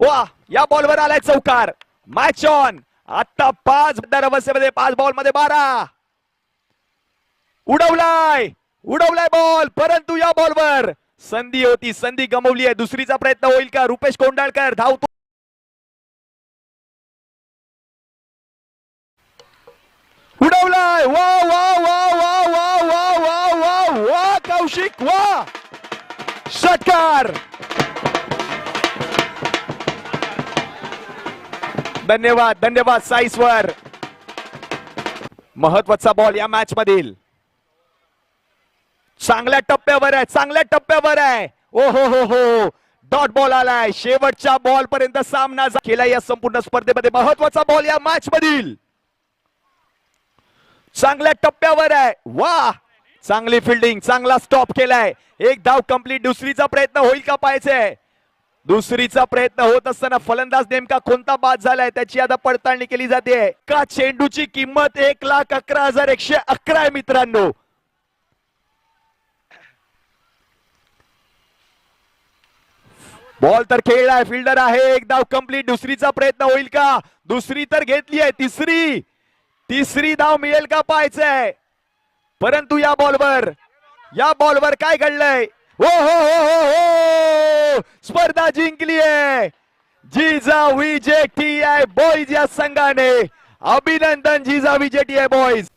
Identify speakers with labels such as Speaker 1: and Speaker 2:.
Speaker 1: वा, या बॉलवर आलाय चौकार. Match on. आता 5 अवस्थेमध्ये 5 बॉल मध्ये 12. उडवलाय बॉल, परंतु या बॉलवर संधी होती, संधी गमावली आहे. दुसरीचा प्रयत्न होईल का? रुपेश कोंडाळकर धावतो. उडवलाय. वा वा वा वा वा वा वा वा वा कौशिक, वा षटकार. धन्यवाद धन्यवाद साईसवर. महत्वाचा बॉल या मॅच मधील. चांगल्या टप्प्यावर आहे, चांगल्या टप्प्यावर आहे. ओ हो हो हो, डॉट बॉल आलाय. शेवटच्या बॉल पर्यंत सामना केला या संपूर्ण स्पर्धेमध्ये. महत्वाचा बॉल या मॅच मधील. चांगल्या टप्प्यावर आहे. वा, चांगली फिल्डिंग, चांगला स्टॉप केलाय. एक धाव कंप्लीट. दुसरीचा प्रयत्न होईल का पाहायचंय. दुसरीचा प्रयत्न होत असताना फलंदाज नेमका कोणता बाद झालाय त्याची आता पडताळणी केली जाते. का चेंडूची किंमत 1,11,111 आहे मित्रांनो. बॉल तर खेळलाय, फिल्डर आहे. एक धाव कंप्लीट. दुसरीचा प्रयत्न होईल का? दुसरी तर घेतली आहे. तिसरी धाव मिळेल का पाहायचंय. परंतु या बॉलवर काय घडलंय. हो हो हो हो हो, स्पर्धा जिंकली आहे जिजाऊ विजेटी आहे बॉईज या संघाने. अभिनंदन जिजाऊ विजेटी आहे बॉईज.